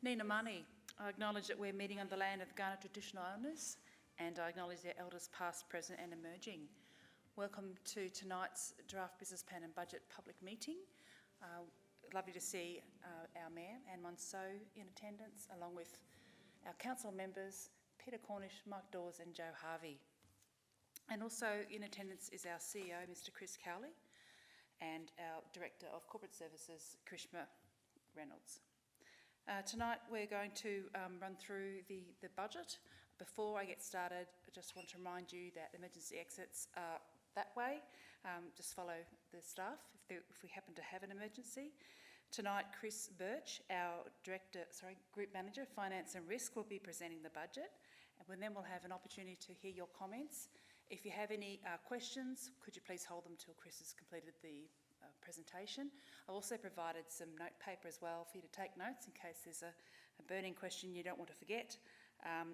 Nina Mani, I acknowledge that we're meeting on the land of the Kaurna traditional owners, and I acknowledge their elders past, present and emerging. Welcome to tonight's Draft Business Plan and Budget public meeting. Lovely to see our Mayor, Anne Monceau, in attendance, along with our council members, Peter Cornish, Mike Dawes and Joe Harvey. And also in attendance is our CEO, Mr Chris Cowley, and our Director of Corporate Services, Krishma Reynolds. Tonight we're going to run through the budget. Before I get started, I just want to remind you that emergency exits are that way. Just follow the staff if we happen to have an emergency. Tonight, Chris Birch, our Group Manager, Finance and Risk, will be presenting the budget, and then we'll have an opportunity to hear your comments. If you have any questions, could you please hold them till Chris has completed the presentation. I've also provided some note paper as well for you to take notes in case there's a burning question you don't want to forget.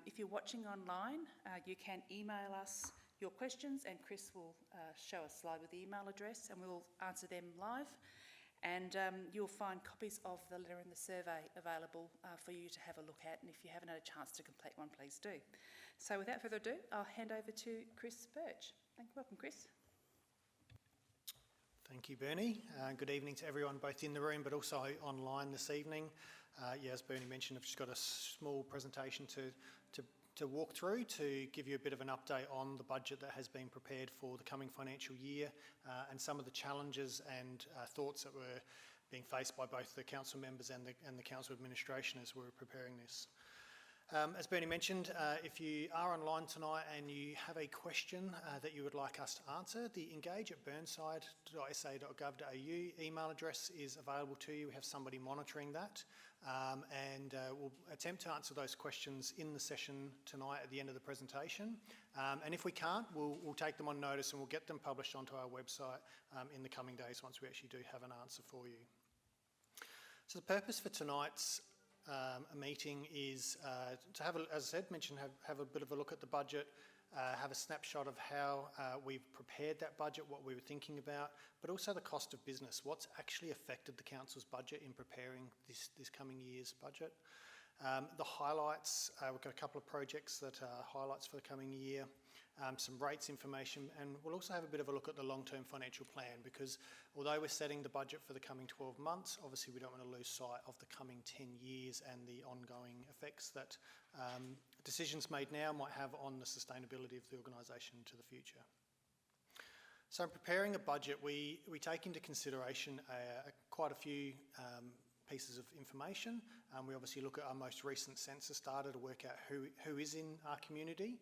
If you're watching online, you can email us your questions and Chris will show a slide with the email address and we'll answer them live. And you'll find copies of the letter and the survey available for you to have a look at, and if you haven't had a chance to complete one, please do. So without further ado, I'll hand over to Chris Birch. Welcome, Chris. Thank you, Bernie. Good evening to everyone, both in the room but also online this evening. As Bernie mentioned, I've just got a small presentation to walk through to give you a bit of an update on the budget that has been prepared for the coming financial year and some of the challenges and thoughts that were being faced by both the council members and the council administration as we were preparing this. As Bernie mentioned, if you are online tonight and you have a question that you would like us to answer, the engage@burnside.sa.gov.au email address is available to you. We have somebody monitoring that and we'll attempt to answer those questions in the session tonight at the end of the presentation. And if we can't, we'll take them on notice and we'll get them published onto our website in the coming days once we actually do have an answer for you. So the purpose for tonight's a meeting is to have, as I said, have a bit of a look at the budget, have a snapshot of how we've prepared that budget, what we were thinking about, but also the cost of business, what's actually affected the council's budget in preparing this coming year's budget. The highlights, we've got a couple of projects that are highlights for the coming year, some rates information, and we'll also have a bit of a look at the long-term financial plan because although we're setting the budget for the coming 12 months, obviously we don't want to lose sight of the coming 10 years and the ongoing effects that decisions made now might have on the sustainability of the organisation into the future. So in preparing a budget, we take into consideration quite a few pieces of information. We obviously look at our most recent census data to work out who is in our community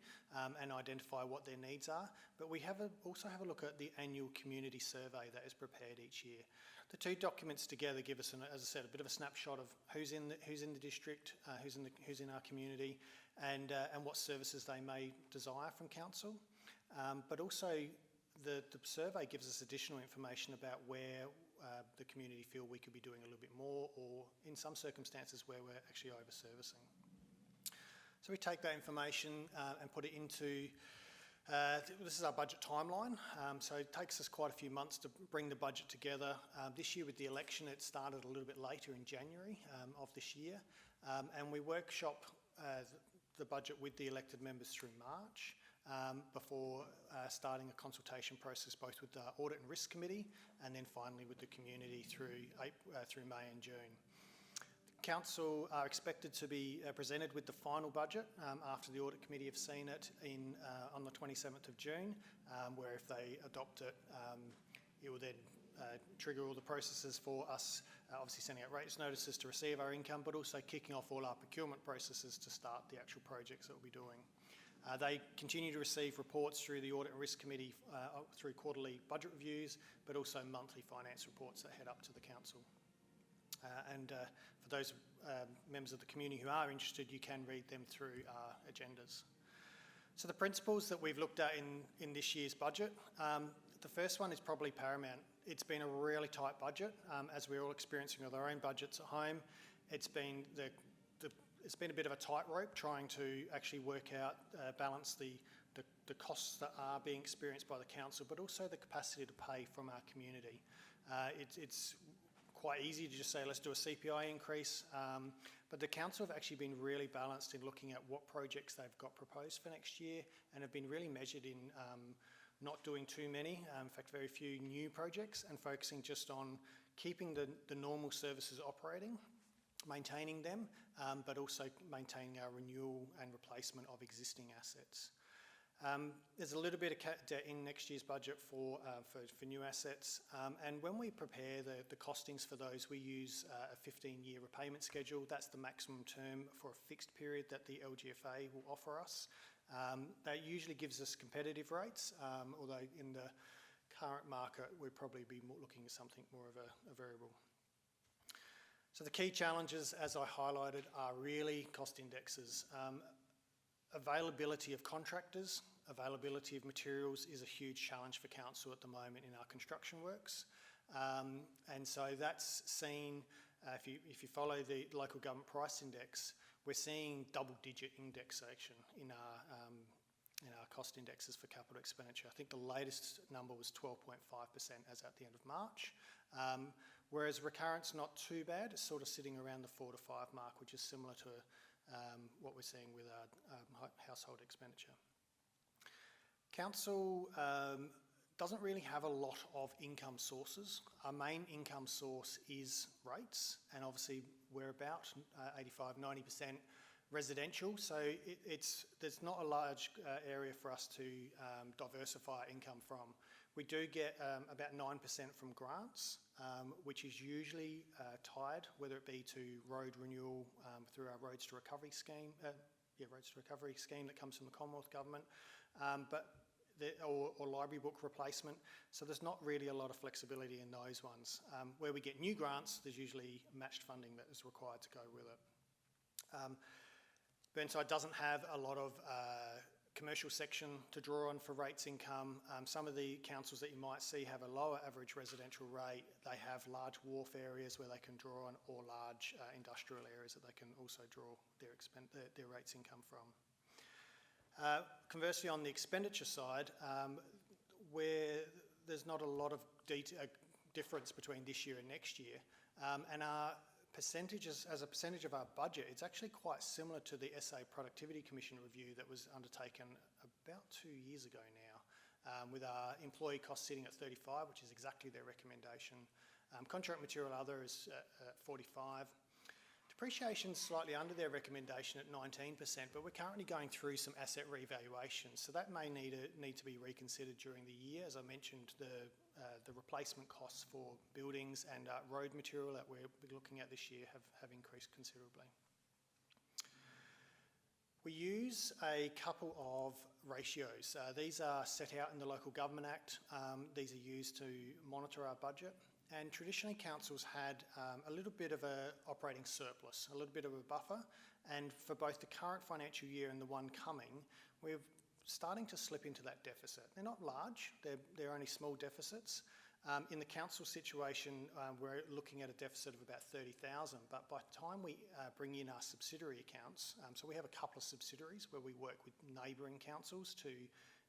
and identify what their needs are. But we also have a look at the annual community survey that is prepared each year. The two documents together give us, as I said, a bit of a snapshot of who's in the district, who's in our community, and what services they may desire from council. But also the survey gives us additional information about where the community feel we could be doing a little bit more, or in some circumstances where we're actually over-servicing. So we take that information and put it into, this is our budget timeline, so it takes us quite a few months to bring the budget together. This year with the election it started a little bit later in January of this year, and we workshop the budget with the elected members through March. Before starting a consultation process both with the Audit and Risk Committee and then finally with the community through May and June. The Council are expected to be presented with the final budget after the Audit Committee have seen it on the 27th of June, where if they adopt it, it will then trigger all the processes for us, obviously sending out rates notices to receive our income, but also kicking off all our procurement processes to start the actual projects that we'll be doing. They continue to receive reports through the Audit and Risk Committee through quarterly budget reviews, but also monthly finance reports that head up to the Council. For those members of the community who are interested, you can read them through our agendas. So the principles that we've looked at in this year's budget, the first one is probably paramount. It's been a really tight budget, as we're all experiencing with our own budgets at home. It's been it's been a bit of a tightrope trying to actually work out, balance the costs that are being experienced by the council, but also the capacity to pay from our community. It's quite easy to just say, let's do a CPI increase. But the council have actually been really balanced in looking at what projects they've got proposed for next year, and have been really measured in not doing too many, in fact very few new projects, and focusing just on keeping the normal services operating, maintaining them, but also maintaining our renewal and replacement of existing assets. There's a little bit of debt in next year's budget for new assets, and when we prepare the costings for those, we use a 15-year repayment schedule. That's the maximum term for a fixed period that the LGFA will offer us. That usually gives us competitive rates, although in the current market we'd probably be looking at something more of a variable. So the key challenges, as I highlighted, are really cost indexes. Availability of contractors, availability of materials is a huge challenge for council at the moment in our construction works. And so that's seen, if you follow the local government price index, we're seeing double-digit indexation in our cost indexes for capital expenditure. I think the latest number was 12.5% as at the end of March. Whereas recurrence not too bad, it's sort of sitting around the 4 to 5 mark, which is similar to what we're seeing with our household expenditure. Council doesn't really have a lot of income sources. Our main income source is rates, and obviously we're about 85–90% residential, so there's not a large area for us to diversify income from. We do get about 9% from grants, which is usually tied, whether it be to road renewal through our Roads to Recovery scheme, Roads to Recovery scheme that comes from the Commonwealth Government, or library book replacement. So there's not really a lot of flexibility in those ones. Where we get new grants, there's usually matched funding that is required to go with it. Burnside doesn't have a lot of commercial section to draw on for rates income. Some of the councils that you might see have a lower average residential rate. They have large wharf areas where they can draw on, or large industrial areas that they can also draw their rates income from. Conversely, on the expenditure side, where there's not a lot of difference between this year and next year, and our percentages, as a percentage of our budget, it's actually quite similar to the SA Productivity Commission review that was undertaken about 2 years ago now, with our employee costs sitting at 35, which is exactly their recommendation. Contract material other is at 45. Depreciation's slightly under their recommendation at 19%, but we're currently going through some asset revaluations, so that may need to be reconsidered during the year. As I mentioned, the replacement costs for buildings and road material that we're looking at this year have increased considerably. We use a couple of ratios. These are set out in the Local Government Act. These are used to monitor our budget. And traditionally councils had a little bit of an operating surplus, a little bit of a buffer, and for both the current financial year and the one coming, we're starting to slip into that deficit. They're not large, they're only small deficits. In the council situation, we're looking at a deficit of about 30,000, but by the time we bring in our subsidiary accounts, so we have a couple of subsidiaries where we work with neighbouring councils to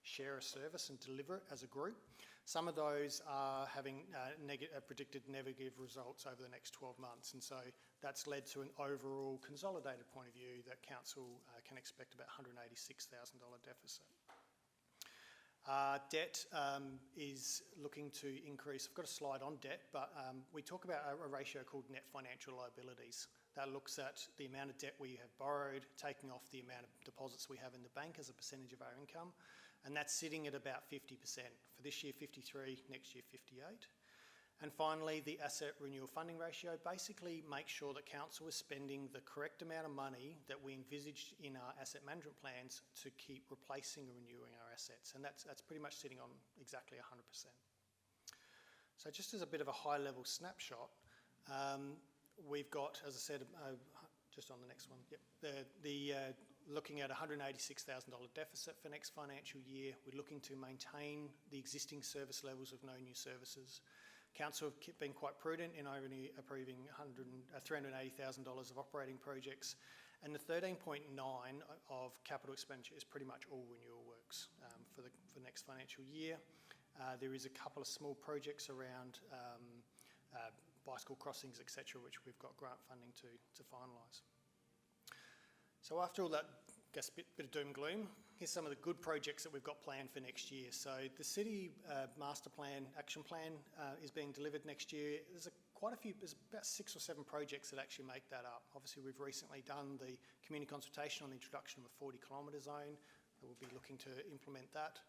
share a service and deliver it as a group. Some of those are having predicted negative results over the next 12 months, and so that's led to an overall consolidated point of view that council can expect about $186,000 deficit. Debt is looking to increase. I've got a slide on debt, but we talk about a ratio called net financial liabilities. That looks at the amount of debt we have borrowed, taking off the amount of deposits we have in the bank as a percentage of our income, and that's sitting at about 50%. For this year, 53, next year, 58. And finally, the asset renewal funding ratio basically makes sure that council is spending the correct amount of money that we envisaged in our asset management plans to keep replacing and renewing our assets, and that's pretty much sitting on exactly 100%. So just as a bit of a high-level snapshot, we've got, as I said, just on the next one, looking at $186,000 deficit for next financial year. We're looking to maintain the existing service levels of no new services. Council have been quite prudent in only approving $380,000 of operating projects, and the 13.9 of capital expenditure is pretty much all renewal works for next financial year. There is a couple of small projects around bicycle crossings, etc., which we've got grant funding to finalise. So after all that, I guess, bit of doom and gloom, here's some of the good projects that we've got planned for next year. So the city master plan, action plan is being delivered next year. There's quite a few, there's about 6 or 7 projects that actually make that up. Obviously, we've recently done the community consultation on the introduction of a 40-kilometre zone. We'll be looking to implement that.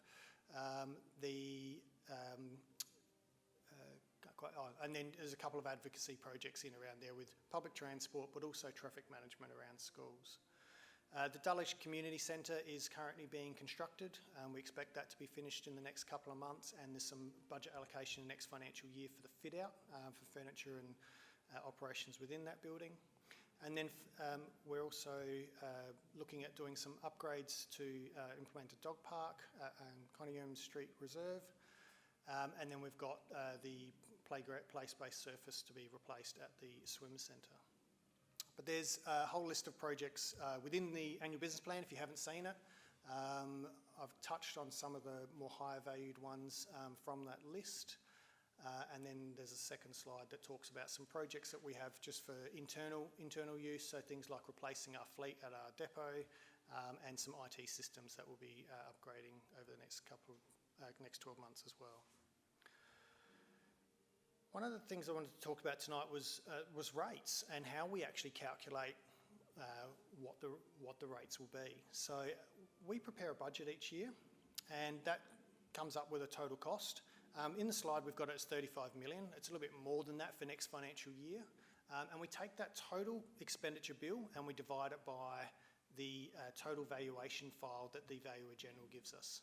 And then there's a couple of advocacy projects in around there with public transport, but also traffic management around schools. The Dulwich Community Centre is currently being constructed. We expect that to be finished in the next couple of months, and there's some budget allocation next financial year for the fit out for furniture and operations within that building. And then we're also looking at doing some upgrades to implement a dog park and Conyngham Street Reserve. And then we've got the play space surface to be replaced at the swim centre. But there's a whole list of projects within the annual business plan if you haven't seen it. I've touched on some of the more higher valued ones from that list. And then there's a second slide that talks about some projects that we have just for internal use, so things like replacing our fleet at our depot and some IT systems that we'll be upgrading over the next 12 months as well. One of the things I wanted to talk about tonight was rates and how we actually calculate what the rates will be. So we prepare a budget each year, and that comes up with a total cost. In the slide, we've got it as 35 million. It's a little bit more than that for next financial year. And we take that total expenditure bill and we divide it by the total valuation file that the Valuer General gives us.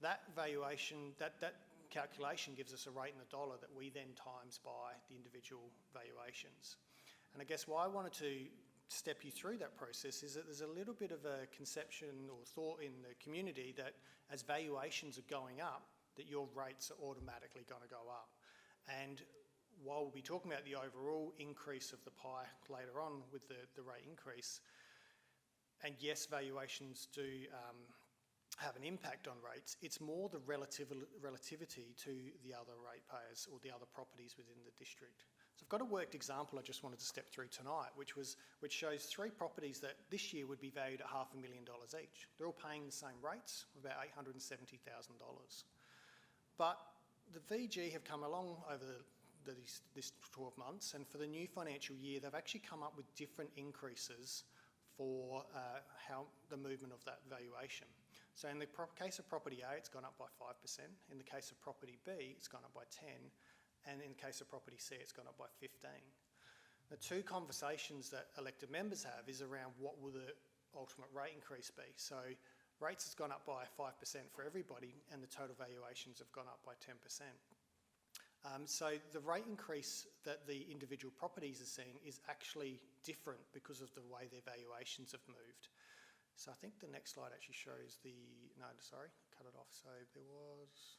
That valuation, that calculation gives us a rate in the dollar that we then times by the individual valuations. And I guess why I wanted to step you through that process is that there's a little bit of a conception or thought in the community that as valuations are going up, that your rates are automatically going to go up. And while we'll be talking about the overall increase of the pie later on with the rate increase, and yes, valuations do have an impact on rates, it's more the relativity to the other ratepayers or the other properties within the district. So I've got a worked example I just wanted to step through tonight, which shows 3 properties that this year would be valued at $500,000 each. They're all paying the same rates, about $870,000. But the VG have come along over this 12 months, and for the new financial year, they've actually come up with different increases for how the movement of that valuation. So in the case of property A, it's gone up by 5%. In the case of property B, it's gone up by 10. And in the case of property C, it's gone up by 15. The 2 conversations that elected members have is around what will the ultimate rate increase be. So rates has gone up by 5% for everybody, and the total valuations have gone up by 10%. So the rate increase that the individual properties are seeing is actually different because of the way their valuations have moved. So I think the next slide actually shows cut it off. So there was,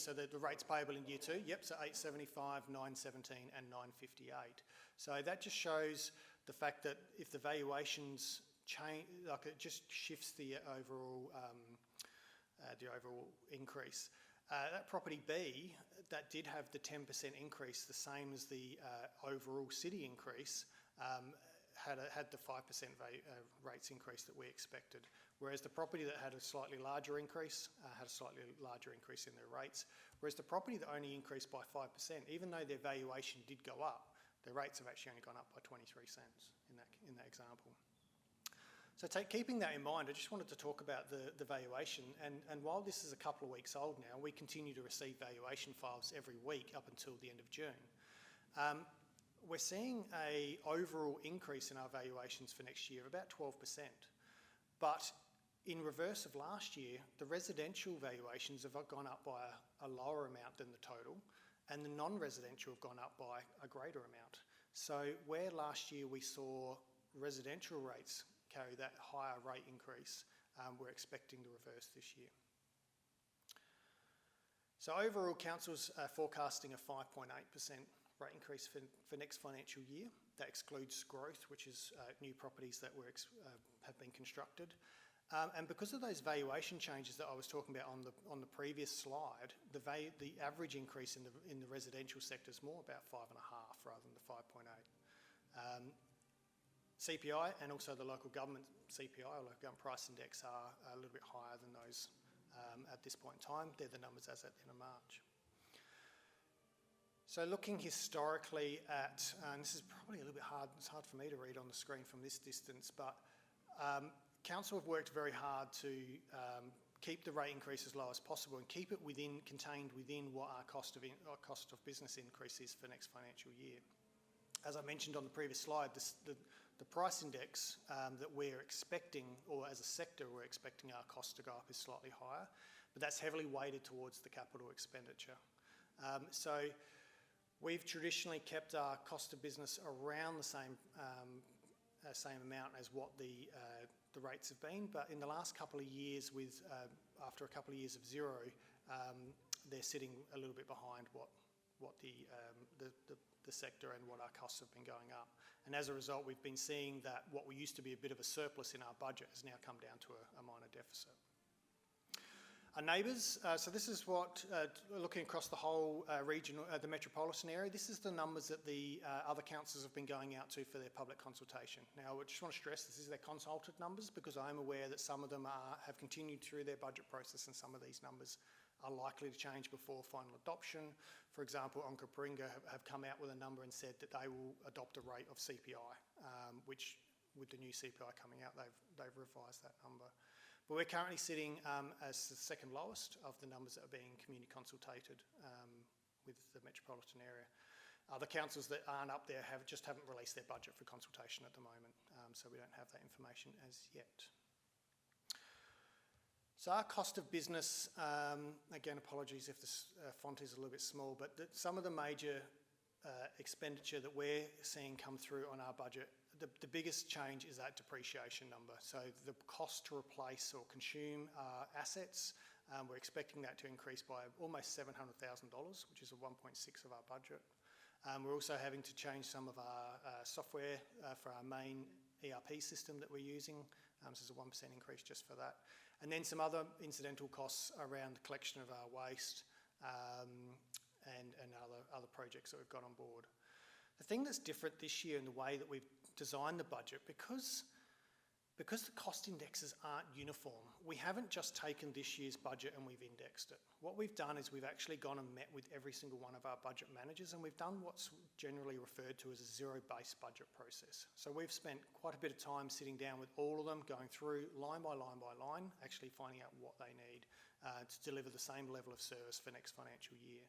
so the rates payable in year 2, yep, so 875, 917 and 958. So that just shows the fact that if the valuations change, like it just shifts the overall increase. That property B, that did have the 10% increase, the same as the overall city increase, had the 5% rates increase that we expected. Whereas the property that had a slightly larger increase had a slightly larger increase in their rates. Whereas the property that only increased by 5%, even though their valuation did go up, their rates have actually only gone up by 23 cents in that example. So keeping that in mind, I just wanted to talk about the valuation. And while this is a couple of weeks old now, we continue to receive valuation files every week up until the end of June. We're seeing an overall increase in our valuations for next year of about 12%. But in reverse of last year, the residential valuations have gone up by a lower amount than the total, and the non-residential have gone up by a greater amount. So where last year we saw residential rates carry that higher rate increase, we're expecting the reverse this year. So overall, Council's forecasting a 5.8% rate increase for next financial year. That excludes growth, which is new properties that have been constructed. And because of those valuation changes that I was talking about on the previous slide, the average increase in the residential sector is more about 5.5%. rather than the 5.8. CPI and also the local government CPI, or local government price index, are a little bit higher than those at this point in time. They're the numbers as at the end of March. So looking historically at, and this is probably a little bit hard, it's hard for me to read on the screen from this distance, but Council have worked very hard to keep the rate increase as low as possible and keep it contained within what our cost of business increase is for next financial year. As I mentioned on the previous slide, the price index that we're expecting, or as a sector we're expecting our cost to go up, is slightly higher, but that's heavily weighted towards the capital expenditure. So we've traditionally kept our cost of business around the same amount as what the rates have been, but in the last couple of years, after a couple of years of zero, they're sitting a little bit behind what the sector and what our costs have been going up. And as a result, we've been seeing that what we used to be a bit of a surplus in our budget has now come down to a minor deficit. Our neighbours, so this is what, looking across the whole region, the metropolitan area, this is the numbers that the other councils have been going out to for their public consultation. Now, I just want to stress this is their consulted numbers, because I am aware that some of them have continued through their budget process, and some of these numbers are likely to change before final adoption. For example, Onkaparinga have come out with a number and said that they will adopt a rate of CPI, which with the new CPI coming out, they've revised that number. But we're currently sitting as the second lowest of the numbers that are being community consultated with the metropolitan area. Other councils that aren't up there haven't released their budget for consultation at the moment, so we don't have that information as yet. So our cost of business, again, apologies if the font is a little bit small, but some of the major expenditure that we're seeing come through on our budget, the biggest change is that depreciation number. So the cost to replace or consume assets, we're expecting that to increase by almost $700,000, which is a 1.6 of our budget. We're also having to change some of our software for our main ERP system that we're using. So there's a 1% increase just for that. And then some other incidental costs around the collection of our waste and other projects that we've got on board. The thing that's different this year in the way that we've designed the budget, because the cost indexes aren't uniform, we haven't just taken this year's budget and we've indexed it. What we've done is we've actually gone and met with every single one of our budget managers, and we've done what's generally referred to as a zero-based budget process. So we've spent quite a bit of time sitting down with all of them, going through line by line by line, actually finding out what they need to deliver the same level of service for next financial year.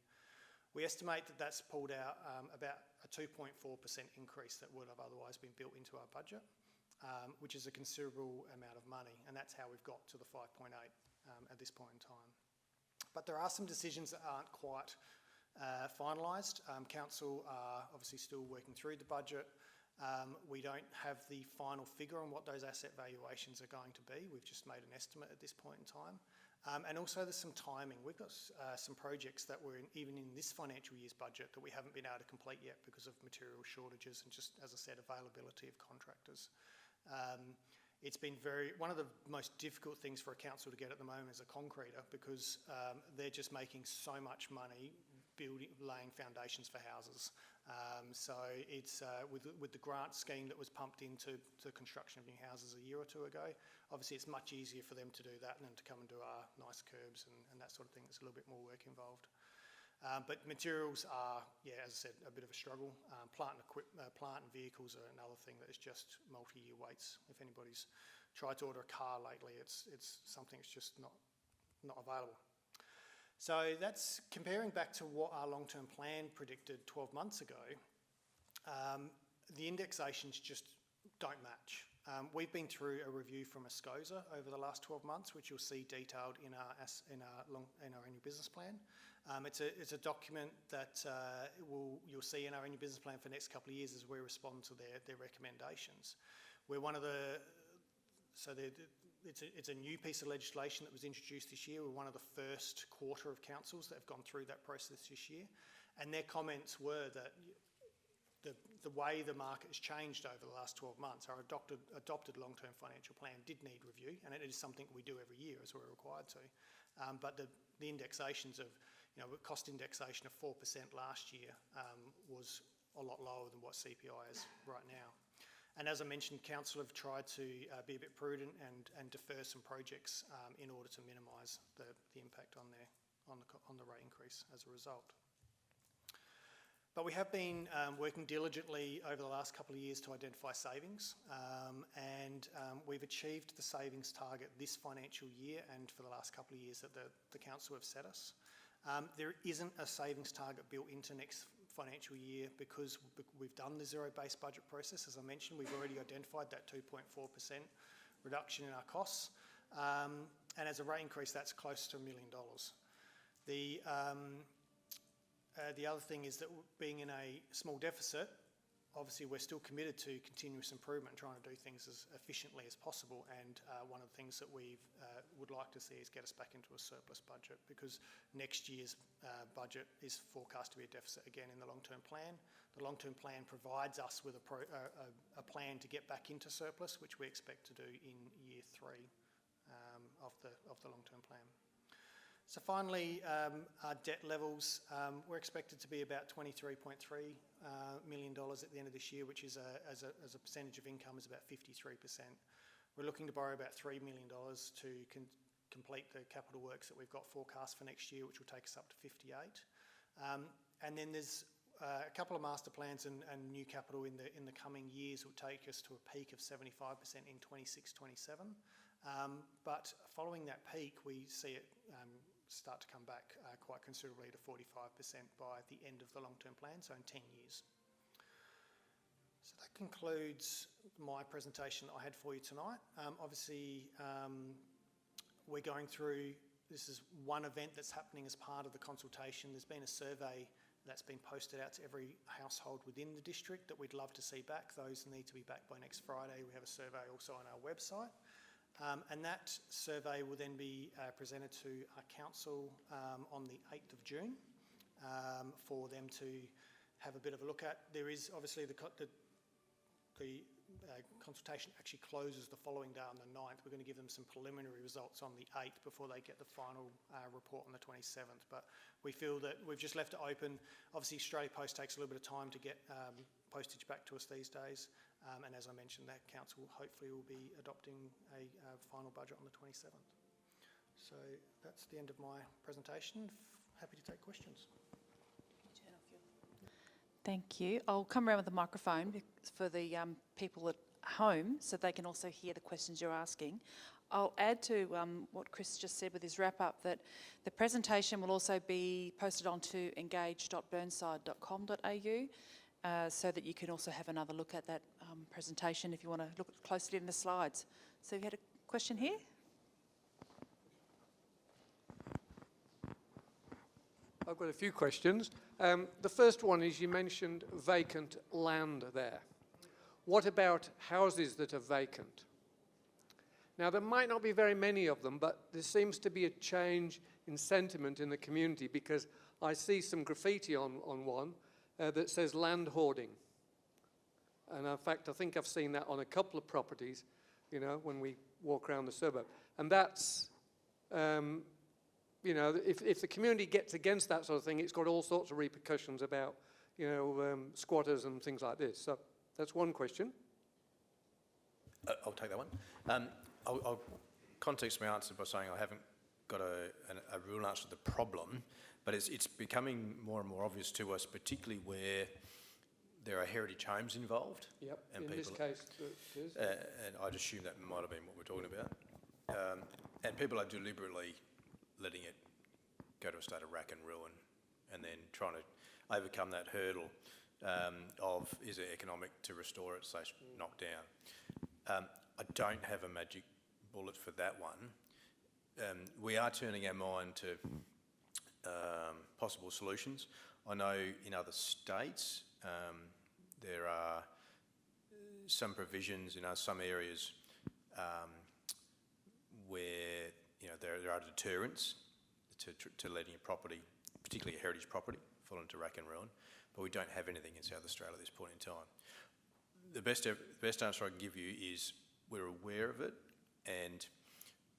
We estimate that that's pulled out about a 2.4% increase that would have otherwise been built into our budget, which is a considerable amount of money, and that's how we've got to the 5.8 at this point in time. But there are some decisions that aren't quite finalised. Council are obviously still working through the budget. We don't have the final figure on what those asset valuations are going to be. We've just made an estimate at this point in time. And also there's some timing. We've got some projects that were even in this financial year's budget that we haven't been able to complete yet because of material shortages and, just as I said, availability of contractors. It's been one of the most difficult things for a council to get at the moment is a concreter, because they're just making so much money laying foundations for houses. So it's with the grant scheme that was pumped into the construction of new houses a year or two ago, obviously it's much easier for them to do that than to come and do our nice curbs and that sort of thing. There's a little bit more work involved. But materials are, as I said, a bit of a struggle. Plant and vehicles are another thing that is just multi-year waits. If anybody's tried to order a car lately, it's something that's just not available. So that's comparing back to what our long-term plan predicted 12 months ago. The indexations just don't match. We've been through a review from a SCOSA over the last 12 months, which you'll see detailed in our annual business plan. It's a document that you'll see in our annual business plan for the next couple of years as we respond to their recommendations. We're one of it's a new piece of legislation that was introduced this year. We're one of the first quarter of councils that have gone through that process this year, and their comments were that the way the market has changed over the last 12 months, our adopted long-term financial plan did need review, and it is something we do every year as we're required to. But the indexations of, cost indexation of 4% last year was a lot lower than what CPI is right now. And as I mentioned, council have tried to be a bit prudent and defer some projects in order to minimise the impact on the rate increase as a result. But we have been working diligently over the last couple of years to identify savings, and we've achieved the savings target this financial year and for the last couple of years that the council have set us. There isn't a savings target built into next financial year because we've done the zero-based budget process. As I mentioned, we've already identified that 2.4% reduction in our costs, and as a rate increase, that's close to $1 million. The other thing is that being in a small deficit, obviously we're still committed to continuous improvement, trying to do things as efficiently as possible, and one of the things that we would like to see is get us back into a surplus budget, because next year's budget is forecast to be a deficit again in the long-term plan. The long-term plan provides us with a plan to get back into surplus, which we expect to do in year 3 of the long-term plan. So finally, our debt levels, we're expected to be about $23.3 million at the end of this year, which is as a percentage of income is about 53%. We're looking to borrow about $3 million to complete the capital works that we've got forecast for next year, which will take us up to 58. And then there's a couple of master plans and new capital in the coming years will take us to a peak of 75% in 26-27. But following that peak, we see it start to come back quite considerably to 45% by the end of the long-term plan, so in 10 years. So that concludes my presentation that I had for you tonight. Obviously, we're going through, this is one event that's happening as part of the consultation. There's been a survey that's been posted out to every household within the district that we'd love to see back. Those need to be back by next Friday. We have a survey also on our website. And that survey will then be presented to our council on the 8th of June for them to have a bit of a look at. There is obviously the consultation actually closes the following day on the 9th. We're going to give them some preliminary results on the 8th before they get the final report on the 27th. But we feel that we've just left it open. Obviously, Australia Post takes a little bit of time to get postage back to us these days. And as I mentioned, that council hopefully will be adopting a final budget on the 27th. So that's the end of my presentation. Happy to take questions. Thank you. I'll come around with the microphone for the people at home so they can also hear the questions you're asking. I'll add to what Chris just said with his wrap-up that the presentation will also be posted onto engage.burnside.com.au so that you can also have another look at that presentation if you want to look closely in the slides. So you had a question here? I've got a few questions. The first one is you mentioned vacant land there. What about houses that are vacant? Now, there might not be very many of them, but there seems to be a change in sentiment in the community because I see some graffiti on one that says land hoarding. And in fact, I think I've seen that on a couple of properties, you know, when we walk around the suburb. And that's, you know, if the community gets against that sort of thing, it's got all sorts of repercussions about, you know, squatters and things like this. So that's one question. I'll take that one. I'll context my answer by saying I haven't got a real answer to the problem, but it's becoming more and more obvious to us, particularly where there are heritage homes involved. Yep, and in people, this case it is. And I'd assume that might have been what we're talking about. And people are deliberately letting it go to a state of rack and ruin and then trying to overcome that hurdle of is it economic to restore it, say knock down. I don't have a magic bullet for that one. We are turning our mind to possible solutions. I know in other states there are some provisions in some areas where there are deterrents to letting a property, particularly a heritage property, fall into rack and ruin, but we don't have anything in South Australia at this point in time. The best answer I can give you is we're aware of it and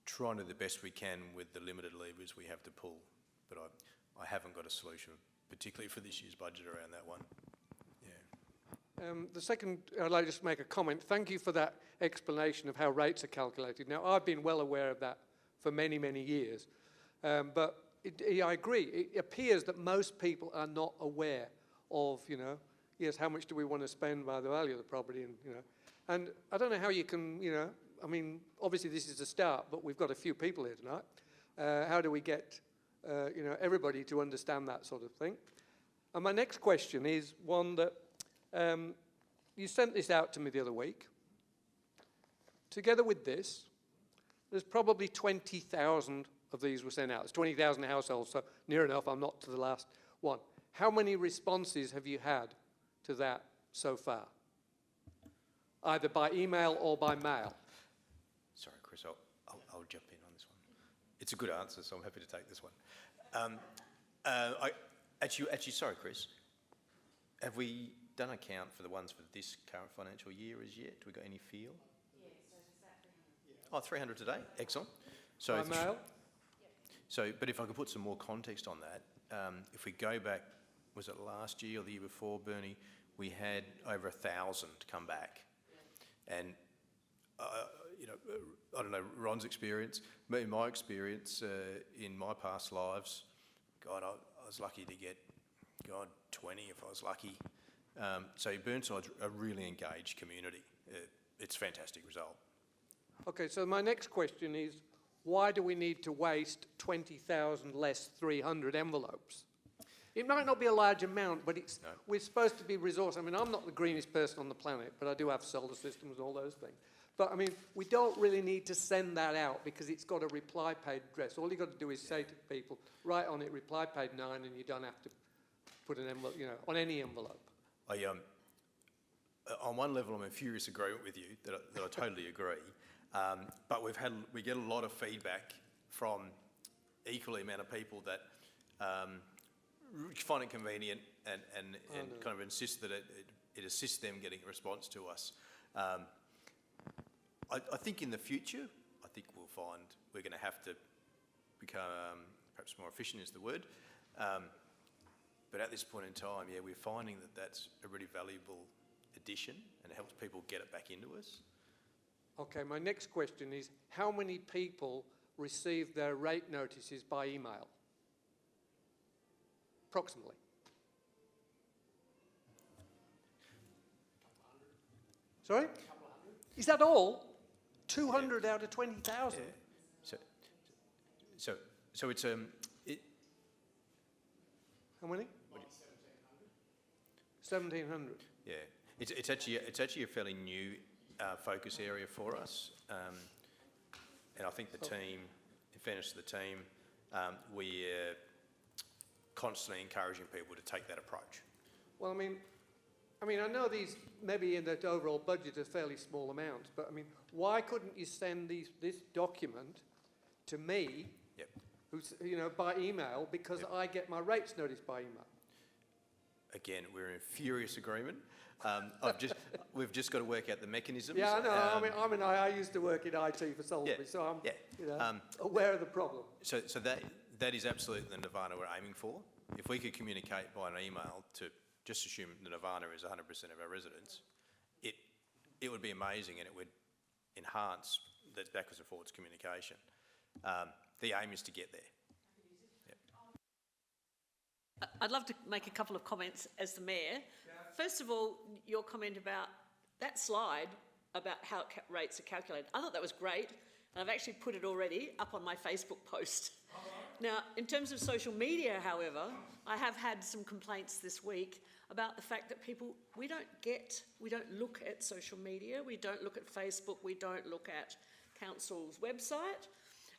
trying to do the best we can with the limited levers we have to pull, but I haven't got a solution, particularly for this year's budget around that one. Yeah. The second, I'd like to just make a comment. Thank you for that explanation of how rates are calculated. Now, I've been well aware of that for many, many years. But I agree. It appears that most people are not aware of, yes, how much do we want to spend by the value of the property, and I don't know how you can, I mean, obviously this is a start, but we've got a few people here tonight. How do we get, everybody to understand that sort of thing? And my next question is one that you sent this out to me the other week. Together with this, there's probably 20,000 of these were sent out. It's 20,000 households, so near enough, I'm not to the last one. How many responses have you had to that so far? Either by email or by mail? Sorry, Chris, I'll jump in on this one. It's a good answer, so I'm happy to take this one. Actually, sorry, Chris. Have we done a count for the ones for this current financial year as yet? Do we got any feel? Yeah, so it's about 300. Oh, 300 today? Excellent. So, By mail? So, but if I could put some more context on that, if we go back, was it last year or the year before, Bernie, we had over 1,000 come back. And, I don't know, Ron's experience, in my experience, in my past lives, God, I was lucky to get, 20 if I was lucky. So Burnside's a really engaged community. It's a fantastic result. Okay, so my next question is, why do we need to waste 20,000 less 300 envelopes? It might not be a large amount, but we're supposed to be resource. I mean, I'm not the greenest person on the planet, but I do have solar systems and all those things. But I mean, we don't really need to send that out because it's got a reply paid address. All you've got to do is say to people, write on it reply paid 9, and you don't have to put an envelope, on any envelope. On one level, I'm in furious agreement with you that I totally agree. But we get a lot of feedback from equally amount of people that find it convenient and kind of insist that it assists them getting a response to us. I think in the future, I think we'll find we're going to have to become perhaps more efficient is the word. But at this point in time, yeah, we're finding that that's a really valuable addition and it helps people get it back into us. Okay, my next question is, how many people receive their rate notices by email? Approximately. Sorry? Is that all? 200 out of 20,000? Yeah. So it's How many? 1,700. Yeah, it's actually a fairly new focus area for us, and I think the team, in fairness to the team, we're constantly encouraging people to take that approach. Well, I mean, I know these maybe in the overall budget are fairly small amounts, but I mean, why couldn't you send this document to me? Yep. Who's, by email, because I get my rates notice by email. Again, we're in furious agreement. We've just got to work out the mechanisms. Yeah, I know. I used to work in IT for Salisbury, so I'm aware of the problem. So that is absolutely the nirvana we're aiming for. If we could communicate by an email to just assume the nirvana is 100% of our residents, it would be amazing and it would enhance that backwards and forwards communication. The aim is to get there. Yep. I'd love to make a couple of comments as the Mayor. Yeah. First of all, your comment about that slide about how rates are calculated. I thought that was great, and I've actually put it already up on my Facebook post. Now, in terms of social media, however, I have had some complaints this week about the fact that we don't look at social media, we don't look at Facebook, we don't look at council's website.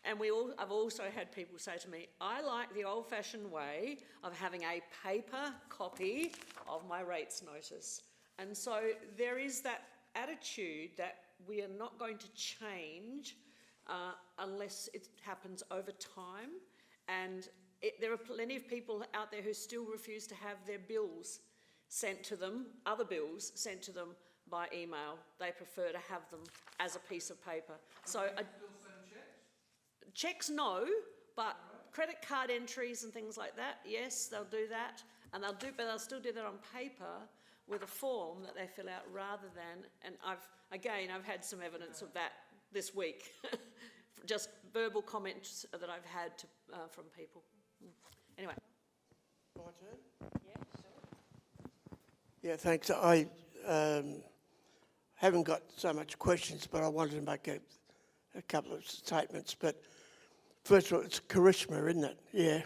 And I've also had people say to me, I like the old-fashioned way of having a paper copy of my rates notice. And so there is that attitude that we are not going to change unless it happens over time. And there are plenty of people out there who still refuse to have their bills sent to them, other bills sent to them by email. They prefer to have them as a piece of paper. So checks, no, but credit card entries and things like that, yes, they'll do that, and but they'll still do that on paper. with a form that they fill out rather than, and I've had some evidence of that this week, just verbal comments that I've had from people. Anyway. My turn? Yeah, thanks. I haven't got so much questions, but I wanted to make a couple of statements. But first of all, it's charisma, isn't it? Yeah.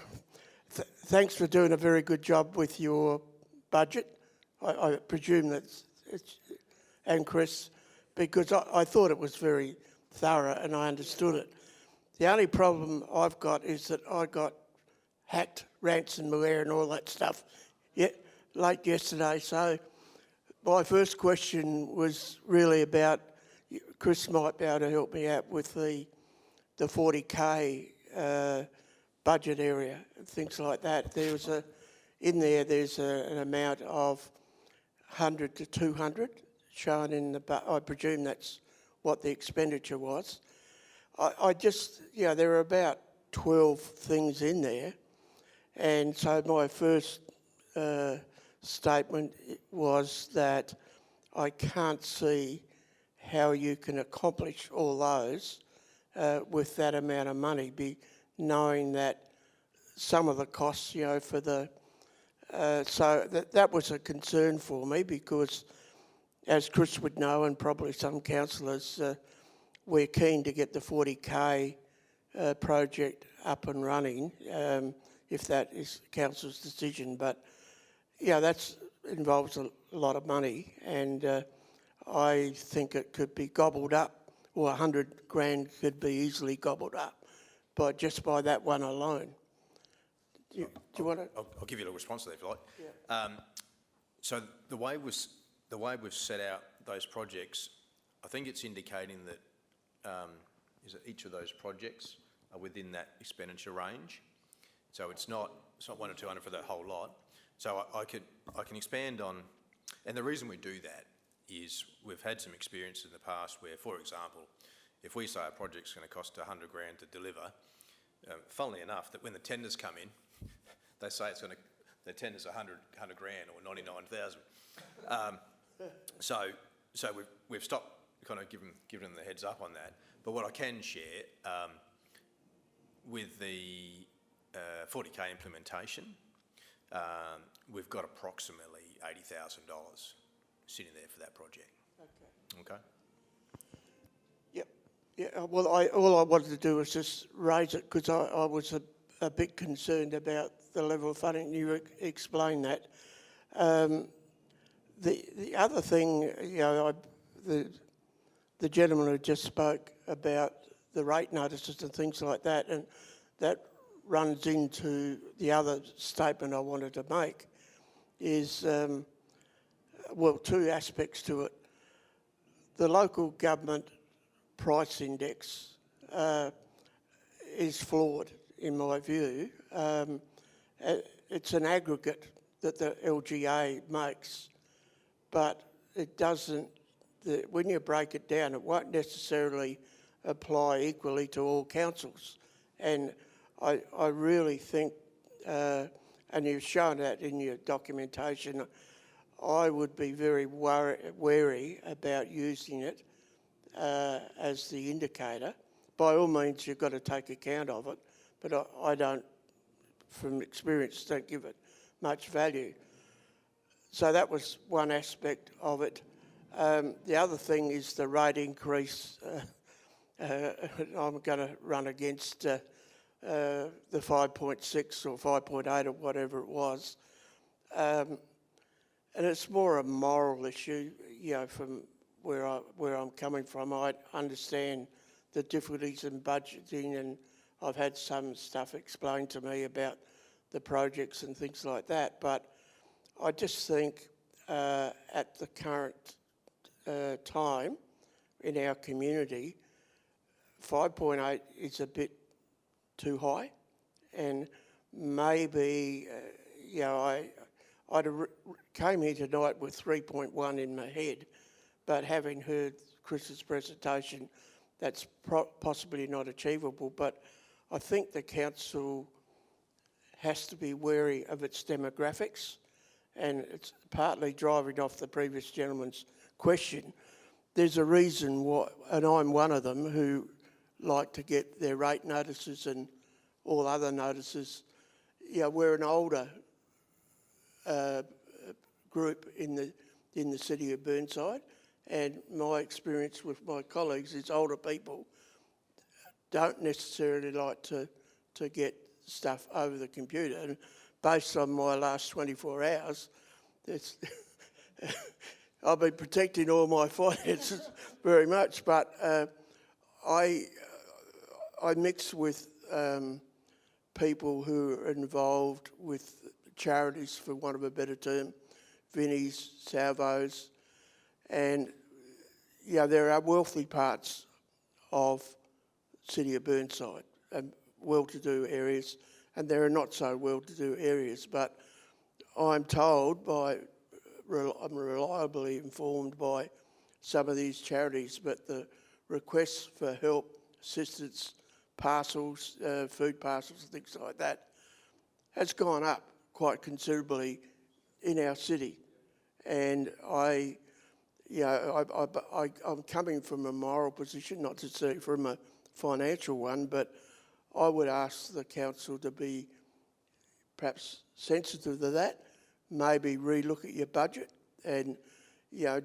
Thanks for doing a very good job with your budget. I presume that's and Chris, because I thought it was very thorough and I understood it. The only problem I've got is that I got hacked, ransomware and all that stuff late yesterday. So my first question was really about, Chris might be able to help me out with the 40K budget area, things like that. There's an amount of 100 to 200 shown in the, I presume that's what the expenditure was. I just, there are about 12 things in there. And so my first statement was that I can't see how you can accomplish all those with that amount of money, knowing that some of the costs, for the... so that was a concern for me because, as Chris would know, and probably some councillors, we're keen to get the 40K project up and running, if that is council's decision. But that involves a lot of money, and I think it could be gobbled up, or 100 grand could be easily gobbled up just by that one alone. Do you want to? I'll give you a little response to that if you like. Yeah. So the way we've set out those projects, I think it's indicating that each of those projects are within that expenditure range. So it's not 1 or 200 for that whole lot. So I can expand on, and the reason we do that is we've had some experience in the past where, for example, if we say a project's going to cost 100 grand to deliver, funnily enough, that when the tenders come in, they say the tender's 100 grand or 99,000. So we've stopped kind of giving them the heads up on that. But what I can share with the 40K implementation, we've got approximately $80,000 sitting there for that project. Okay. Yep. Yeah. Well, all I wanted to do was just raise it because I was a bit concerned about the level of funding. You explained that. The other thing, the gentleman who just spoke about the rate notices and things like that, and that runs into the other statement I wanted to make, is, two aspects to it. The local government price index is flawed, in my view. It's an aggregate that the LGA makes, but it doesn't, when you break it down, it won't necessarily apply equally to all councils. And I really think, and you've shown that in your documentation, I would be very wary about using it as the indicator. By all means, you've got to take account of it, but I don't, from experience, don't give it much value. So that was one aspect of it. The other thing is the rate increase. I'm going to run against the 5.6 or 5.8 or whatever it was. And it's more a moral issue, from where I'm coming from. I understand the difficulties in budgeting, and I've had some stuff explained to me about the projects and things like that. But I just think at the current time in our community, 5.8 is a bit too high, and maybe I came here tonight with 3.1 in my head, but having heard Chris's presentation, that's possibly not achievable. But I think the council has to be wary of its demographics, and it's partly driving off the previous gentleman's question. There's a reason why, and I'm one of them, who like to get their rate notices and all other notices. Yeah, we're an older group in the city of Burnside, and my experience with my colleagues is older people don't necessarily like to get stuff over the computer. And based on my last 24 hours, I've been protecting all my finances very much, but I mix with people who are involved with charities, for want of a better term, Vinnies, Salvos, and yeah, there are wealthy parts of city of Burnside and well-to-do areas, and there are not so well-to-do areas, but I'm told I'm reliably informed by some of these charities, but the requests for help, assistance, parcels, food parcels, things like that, has gone up quite considerably in our city. And I'm coming from a moral position, not to say from a financial one, but I would ask the council to be perhaps sensitive to that, maybe relook at your budget and,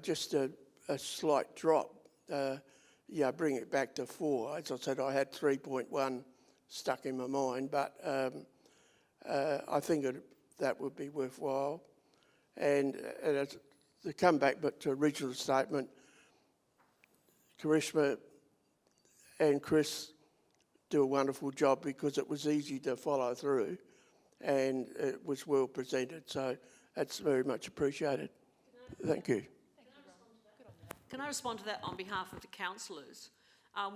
just a slight drop, bring it back to 4. As I said, I had 3.1 stuck in my mind, but I think that would be worthwhile. And to come back but to original statement, Karishma and Chris do a wonderful job because it was easy to follow through and it was well presented. So that's very much appreciated. Thank you. Can I respond to that on behalf of the councillors?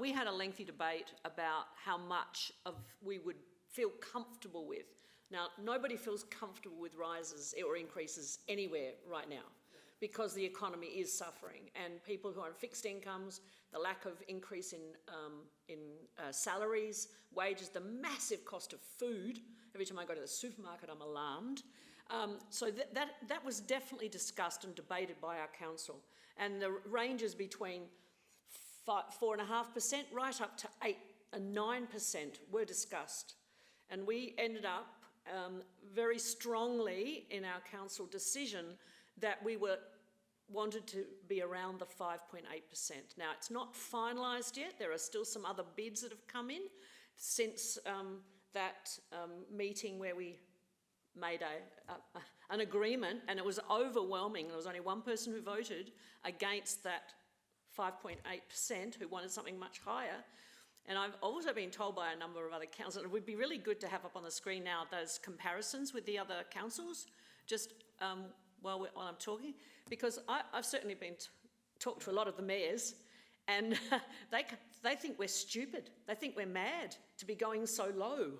We had a lengthy debate about how much we would feel comfortable with. Now, nobody feels comfortable with rises or increases anywhere right now because the economy is suffering, and people who are on fixed incomes, the lack of increase in salaries, wages, the massive cost of food. Every time I go to the supermarket, I'm alarmed. So that was definitely discussed and debated by our council, and the ranges between 4.5% right up to 8 and 9% were discussed, and we ended up very strongly in our council decision that we wanted to be around the 5.8%. Now, it's not finalised yet. There are still some other bids that have come in since that meeting where we made an agreement, and it was overwhelming. There was only one person who voted against that 5.8%, who wanted something much higher. And I've also been told by a number of other councils, it would be really good to have up on the screen now those comparisons with the other councils, just while I'm talking, because I've certainly been talked to a lot of the mayors, and they think we're stupid. They think we're mad to be going so low.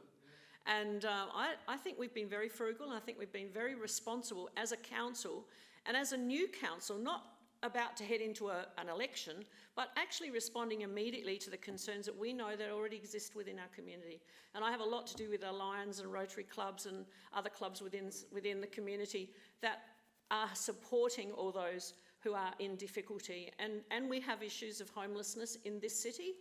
And I think we've been very frugal, and I think we've been very responsible as a council, and as a new council, not about to head into an election, but actually responding immediately to the concerns that we know that already exist within our community. And I have a lot to do with our Lions and Rotary clubs and other clubs within the community that are supporting all those who are in difficulty. And we have issues of homelessness in this city,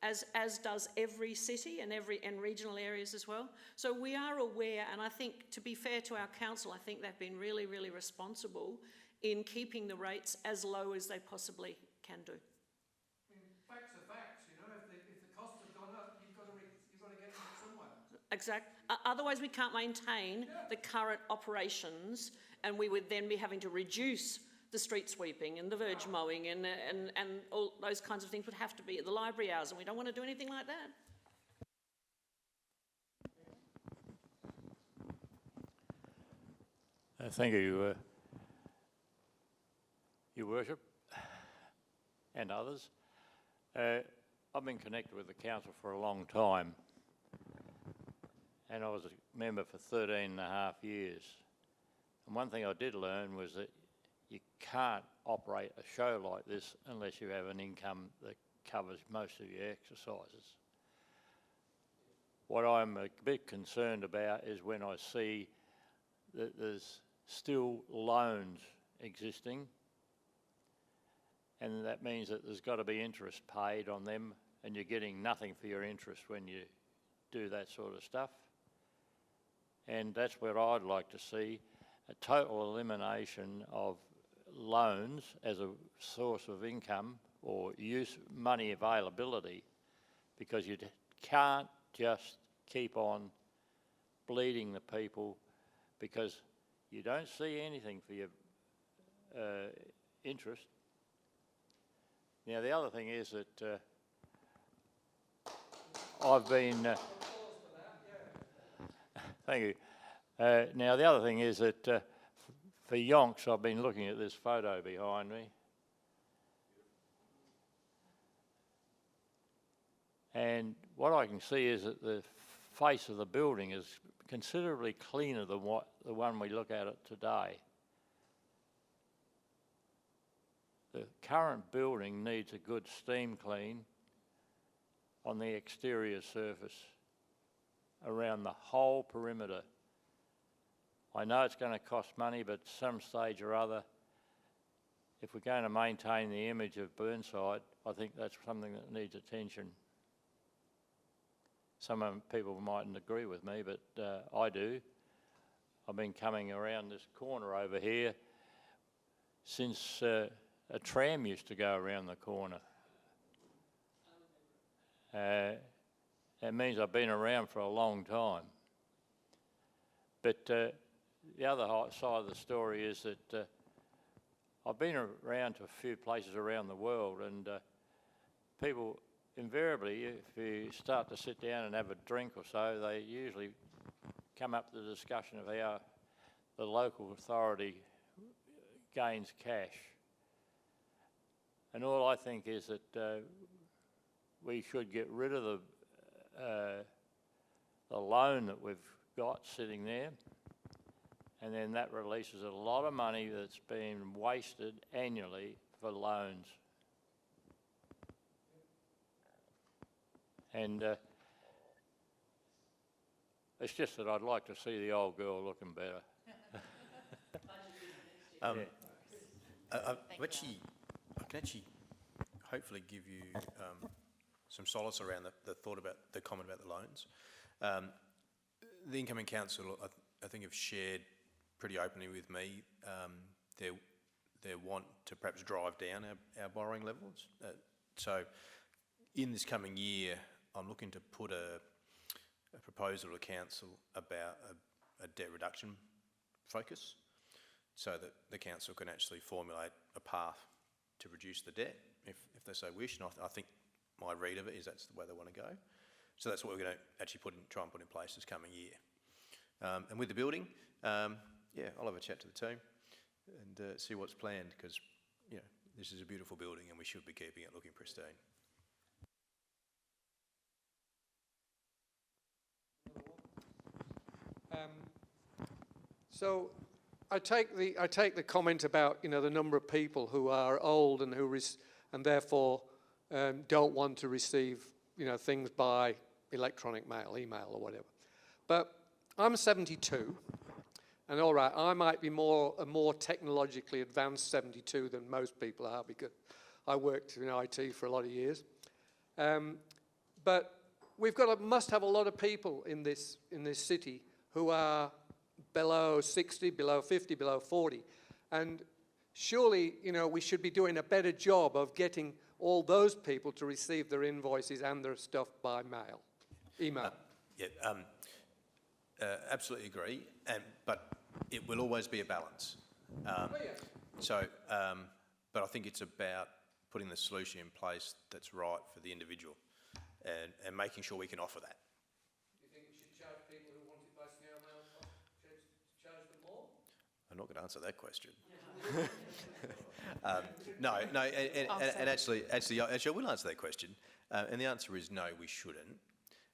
as does every city and regional areas as well. So we are aware, and I think, to be fair to our council, I think they've been really, really responsible in keeping the rates as low as they possibly can do. Facts are facts, if the costs have gone up, you've got to get them somewhere. Exactly. Otherwise we can't maintain the current operations, and we would then be having to reduce the street sweeping and the verge mowing and all those kinds of things would have to be at the library hours, and we don't want to do anything like that. Thank you, Your Worship, and others. I've been connected with the council for a long time, and I was a member for 13 and a half years. And one thing I did learn was that you can't operate a show like this unless you have an income that covers most of your exercises. What I'm a bit concerned about is when I see that there's still loans existing, and that means that there's got to be interest paid on them, and you're getting nothing for your interest when you do that sort of stuff. And that's what I'd like to see, a total elimination of loans as a source of income or money availability, because you can't just keep on bleeding the people because you don't see anything for your interest. Now, the other thing is that I've been... Thank you. Now, the other thing is that for yonks, I've been looking at this photo behind me. And what I can see is that the face of the building is considerably cleaner than what the one we look at it today. The current building needs a good steam clean on the exterior surface around the whole perimeter. I know it's going to cost money, but some stage or other, if we're going to maintain the image of Burnside, I think that's something that needs attention. Some people mightn't agree with me, but I do. I've been coming around this corner over here since a tram used to go around the corner. It means I've been around for a long time. But the other side of the story is that I've been around to a few places around the world, and people invariably, if you start to sit down and have a drink or so, they usually come up to the discussion of how the local authority gains cash. And all I think is that we should get rid of the loan that we've got sitting there, and then that releases a lot of money that's been wasted annually for loans. And it's just that I'd like to see the old girl looking better. I can actually hopefully give you some solace around the thought about the comment about the loans. The incoming council, I think, have shared pretty openly with me their want to perhaps drive down our borrowing levels. So in this coming year, I'm looking to put a proposal to council about a debt reduction focus, so that the council can actually formulate a path to reduce the debt if they so wish. And I think my read of it is that's the way they want to go. So that's what we're going to actually try and put in place this coming year. And with the building, yeah, I'll have a chat to the team and see what's planned, because this is a beautiful building and we should be keeping it looking pristine. So I take the comment about the number of people who are old and and therefore don't want to receive things by electronic mail, email or whatever. But I'm 72, and all right, I might be a more technologically advanced 72 than most people are, because I worked in IT for a lot of years. But must have a lot of people in this city who are below 60, below 50, below 40. And surely, we should be doing a better job of getting all those people to receive their invoices and their stuff by email. Absolutely agree. But it will always be a balance. But I think it's about putting the solution in place that's right for the individual, and making sure we can offer that. Do you think we should charge people who want it by snail mail, charge them more? I'm not going to answer that question. No, and actually, I will answer that question. And the answer is no, we shouldn't.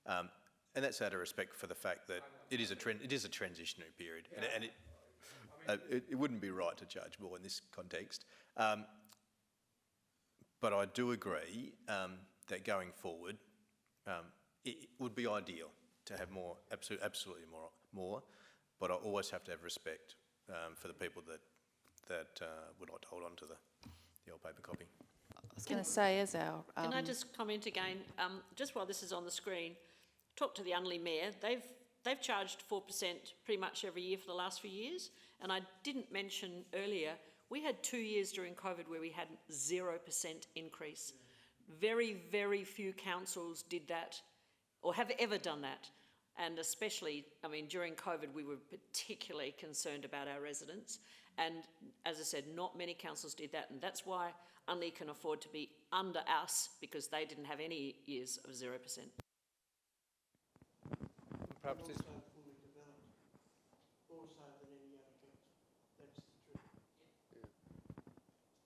And that's out of respect for the fact that it is a transitionary period, and it wouldn't be right to charge more in this context. But I do agree that going forward, it would be ideal to have more, absolutely more. But I always have to have respect for the people that would like to hold on to the old paper copy. I was going to say, as our... Can I just comment again, just while this is on the screen, talk to the Unley Mayor. They've charged 4% pretty much every year for the last few years. And I didn't mention earlier, we had 2 years during COVID where we had 0% increase. Very, very few councils did that or have ever done that. And especially, I mean, during COVID, we were particularly concerned about our residents. And as I said, not many councils did that. And that's why Unley can afford to be under us, because they didn't have any years of 0%. Perhaps this, fully developed, more so than any other council. That's the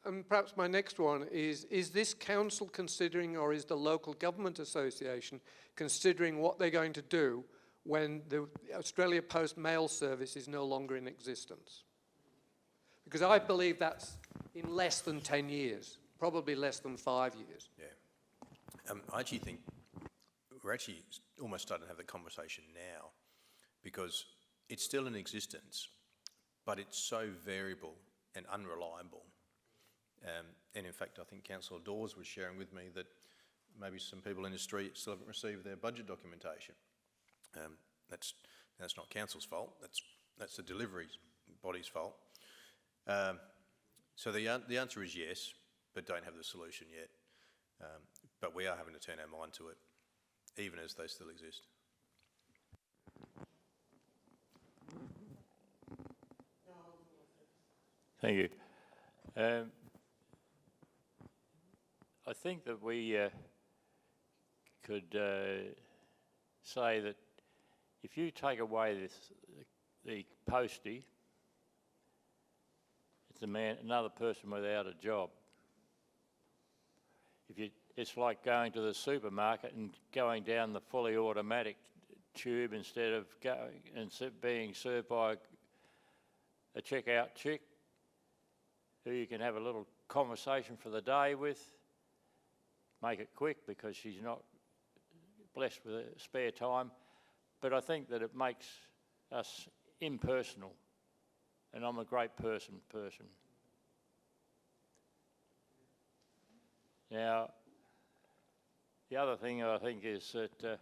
truth. perhaps my next one is this council considering, or is the local government association considering what they're going to do when the Australia Post mail service is no longer in existence? Because I believe that's in less than 10 years, probably less than 5 years. Yeah. I actually think we're actually almost starting to have the conversation now, because it's still in existence, but it's so variable and unreliable. And in fact, I think Councillor Dawes was sharing with me that maybe some people in the street still haven't received their budget documentation. That's not council's fault. That's the delivery body's fault. So the answer is yes, but don't have the solution yet. But we are having to turn our mind to it, even as they still exist. Thank you. I think that we could say that if you take away the postie, it's another person without a job. It's like going to the supermarket and going down the fully automatic tube instead of going and being served by a checkout chick who you can have a little conversation for the day with. Make it quick because she's not blessed with spare time. But I think that it makes us impersonal, and I'm a great person. Now, the other thing I think is that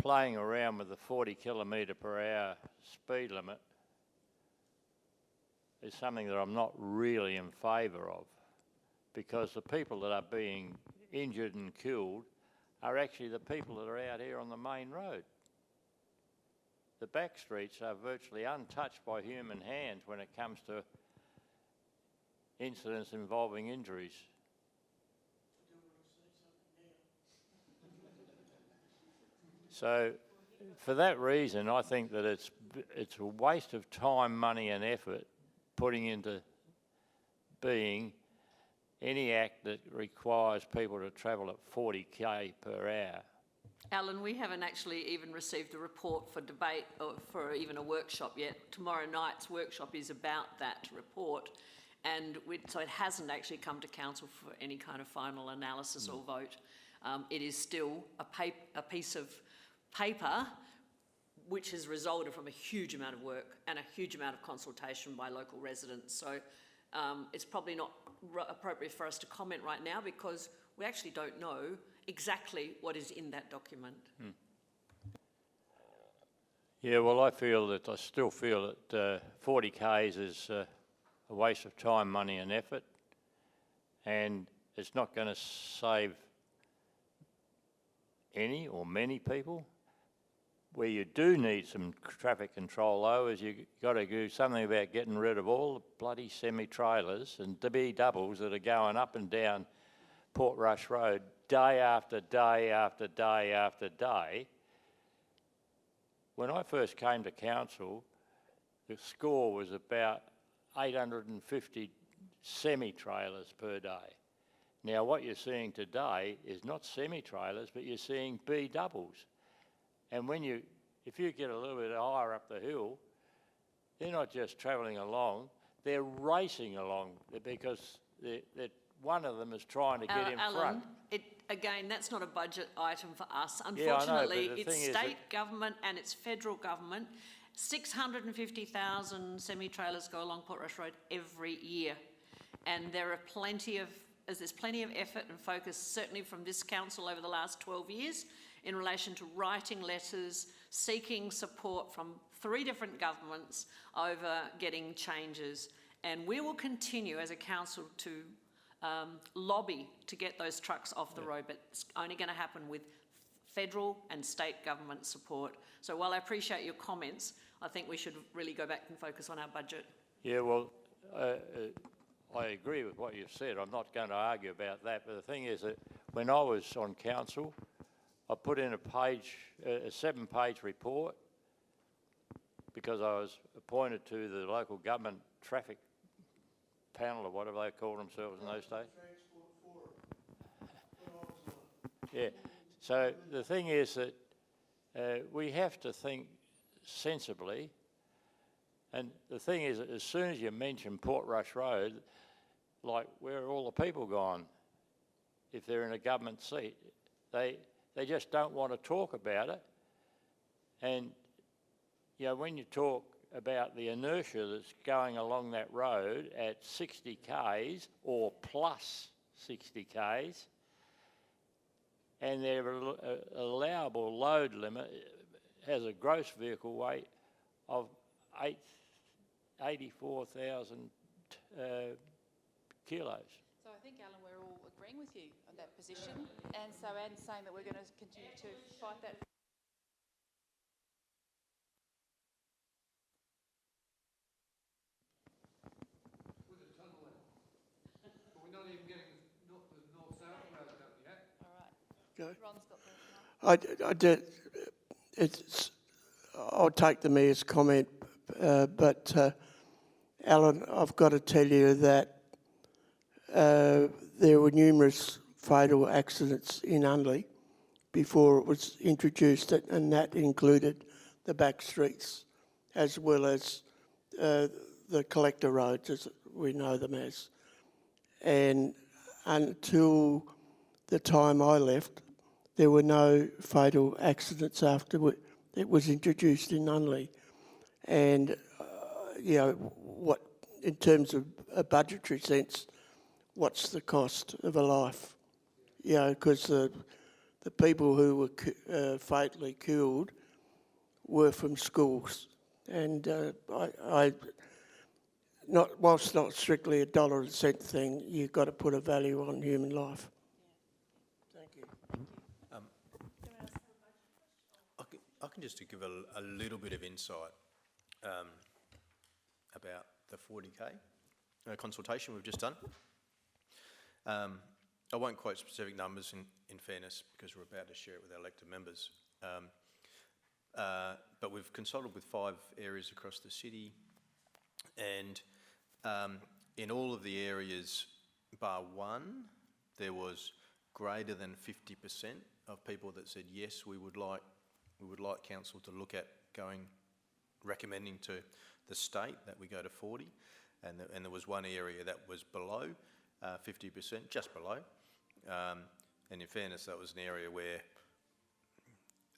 playing around with the 40 kilometre per hour speed limit is something that I'm not really in favour of, because the people that are being injured and killed are actually the people that are out here on the main road. The back streets are virtually untouched by human hands when it comes to incidents involving injuries. So, for that reason, I think that it's a waste of time, money and effort putting into being any act that requires people to travel at 40 k per hour. Alan, we haven't actually even received a report for debate or for even a workshop yet. Tomorrow night's workshop is about that report, and so it hasn't actually come to council for any kind of final analysis or vote. It is still a piece of paper which has resulted from a huge amount of work and a huge amount of consultation by local residents. So it's probably not appropriate for us to comment right now, because we actually don't know exactly what is in that document. Yeah, well, I still feel that 40 Ks is a waste of time, money and effort, and it's not going to save any or many people. Where you do need some traffic control, though, is you've got to do something about getting rid of all the bloody semi-trailers and B-doubles that are going up and down Portrush Road day after day after day after day. When I first came to council, the score was about 850 semi-trailers per day. Now, what you're seeing today is not semi-trailers, but you're seeing B-doubles. And if you get a little bit higher up the hill, they're not just travelling along, they're racing along, because one of them is trying to get in front. Again, that's not a budget item for us. Yeah, I know, Unfortunately, but the it's thing is state government and it's federal government, 650,000 semi-trailers go along Portrush Road every year. And there's plenty of effort and focus, certainly from this council over the last 12 years, in relation to writing letters, seeking support from 3 different governments over getting changes. And we will continue as a council to lobby to get those trucks off the road, but it's only going to happen with federal and state government support. So while I appreciate your comments, I think we should really go back and focus on our budget. Yeah, well, I agree with what you've said. I'm not going to argue about that, but the thing is that when I was on council, I put in a 7-page report because I was appointed to the local government traffic panel or whatever they called themselves in those days. Yeah, so the thing is that we have to think sensibly, and the thing is that as soon as you mention Portrush Road, like, where are all the people gone if they're in a government seat? They just don't want to talk about it. And, you know, when you talk about the inertia that's going along that road at 60 k's or plus 60 k's, and their allowable load limit has a gross vehicle weight of 84,000 kilos. So I think, Alan, we're all agreeing with you on that position, and so Anne's saying that we're going to continue to fight that. With a tunnel in. But we're not even getting the north-south road done yet. All right. Okay. Ron's got the mic. I'll take the Mayor's comment, but Alan, I've got to tell you that there were numerous fatal accidents in Unley before it was introduced, and that included the back streets as well as the collector roads, as we know them as. And until the time I left, there were no fatal accidents after it was introduced in Unley. And, you know, what, in terms of a budgetary sense, what's the cost of a life? You know, because the people who were fatally killed were from schools. And whilst not strictly a dollar and cent thing, you've got to put a value on human life. Thank you. I can just give a little bit of insight about the 40k consultation we've just done. I won't quote specific numbers in fairness because we're about to share it with our elected members. But we've consulted with 5 areas across the city, and in all of the areas bar one, there was greater than 50% of people that said yes, we would like council to look at recommending to the state that we go to 40, and there was one area that was below 50%, just below, and in fairness, that was an area where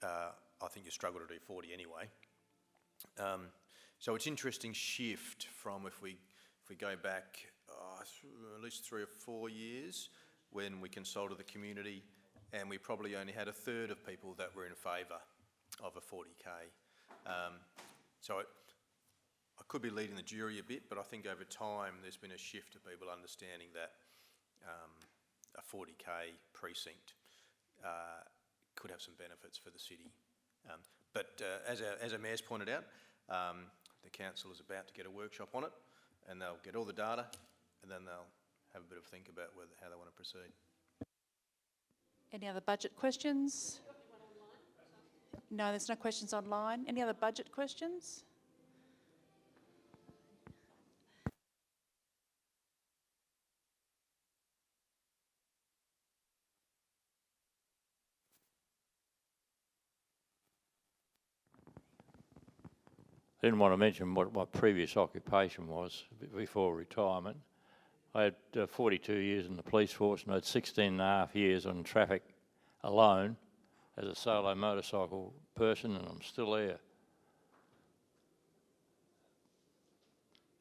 I think you struggle to do 40 anyway. So it's an interesting shift from if we go back at least 3 or 4 years when we consulted the community, and we probably only had a third of people that were in favour of a 40k. So I could be leading the jury a bit, but I think over time there's been a shift of people understanding that a 40k precinct could have some benefits for the city. But as our mayor's pointed out, the council is about to get a workshop on it, and they'll get all the data, and then they'll have a bit of think about how they want to proceed. Any other budget questions? No, there's no questions online. Any other budget questions? I didn't want to mention what my previous occupation was before retirement. I had 42 years in the police force, and I had 16 and a half years on traffic alone as a solo motorcycle person, and I'm still there.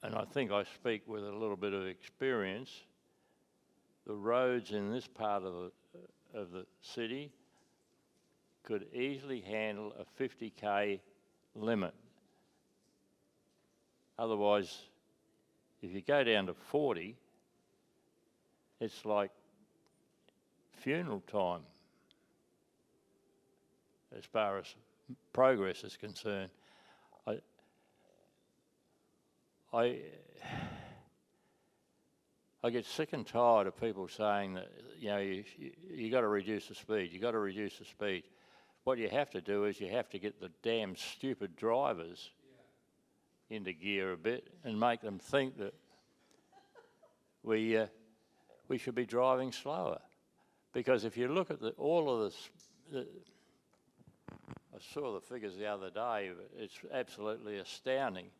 and I think I speak with a little bit of experience, the roads in this part of the city could easily handle a 50k limit. Otherwise, if you go down to 40, it's like funeral time as far as progress is concerned. I get sick and tired of people saying that, you know, you got to reduce the speed, you got to reduce the speed. What you have to do is you have to get the damn stupid drivers into gear a bit and make them think that we should be driving slower. Because if you look at all of this, I saw the figures the other day, it's absolutely astounding.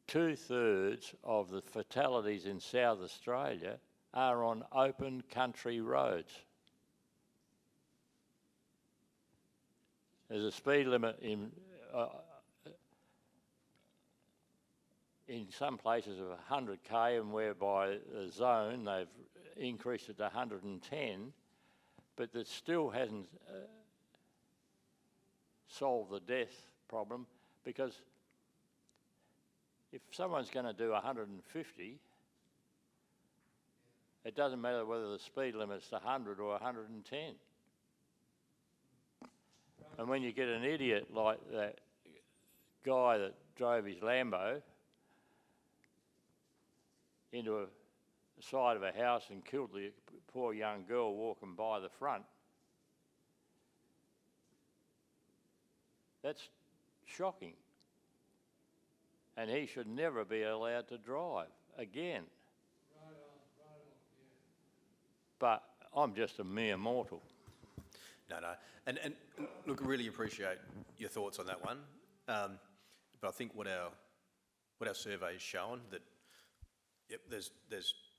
2/3 of the fatalities in South Australia are on open country roads. There's a speed limit in some places of 100k, and whereby the zone they've increased it to 110, but that still hasn't solved the death problem, because if someone's going to do 150, it doesn't matter whether the speed limit's 100 or 110. And when you get an idiot like that guy that drove his Lambo into the side of a house and killed the poor young girl walking by the front, that's shocking. And he should never be allowed to drive again. But I'm just a mere mortal. No. And look, I really appreciate your thoughts on that one. But I think what our survey has shown, that yep, there's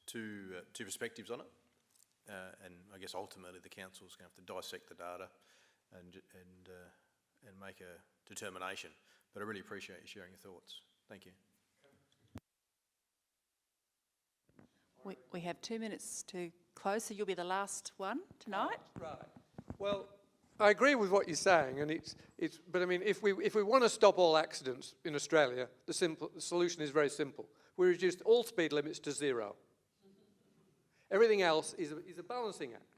two perspectives on it, and I guess ultimately the council's going to have to dissect the data and make a determination. But I really appreciate you sharing your thoughts. Thank you. We have 2 minutes to close, so you'll be the last one tonight. Right. Well, I agree with what you're saying, and but I mean, if we want to stop all accidents in Australia, the solution is very simple. We reduce all speed limits to 0. Everything else is a balancing act.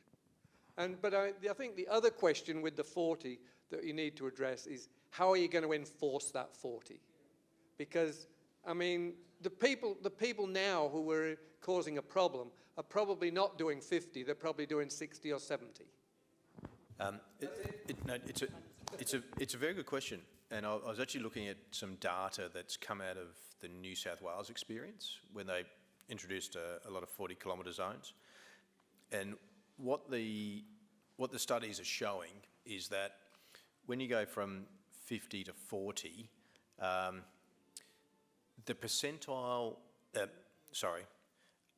But I think the other question with the 40 that you need to address is, how are you going to enforce that 40? Because, I mean, the people now who are causing a problem are probably not doing 50, they're probably doing 60 or 70. It's a very good question, and I was actually looking at some data that's come out of the New South Wales experience when they introduced a lot of 40-kilometre zones, and what the studies are showing is that when you go from 50 to 40, the percentile,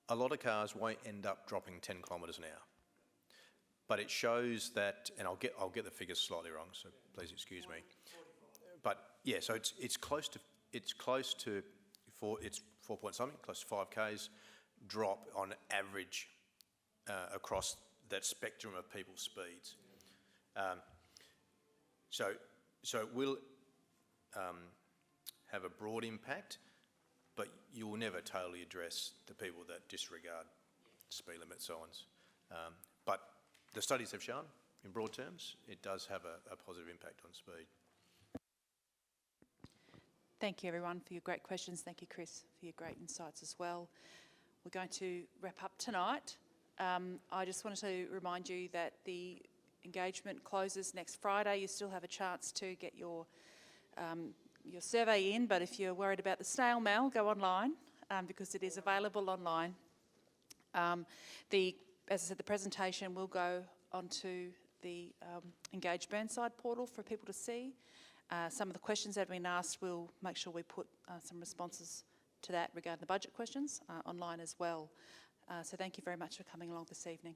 a lot of cars won't end up dropping 10 kilometres an hour. But it shows that, and I'll get the figures slightly wrong, so please excuse me. But yeah, so it's close to 4 point something, close to 5Ks drop on average across that spectrum of people's speeds. So it will have a broad impact, but you will never totally address the people that disregard speed limit signs. But the studies have shown, in broad terms, it does have a positive impact on speed. Thank you, everyone, for your great questions. Thank you, Chris, for your great insights as well. We're going to wrap up tonight. I just wanted to remind you that the engagement closes next Friday. You still have a chance to get your survey in, but if you're worried about the snail mail, go online because it is available online. As I said, the presentation will go onto the Engage Burnside portal for people to see. Some of the questions that have been asked, we'll make sure we put some responses to that regarding the budget questions online as well. So thank you very much for coming along this evening.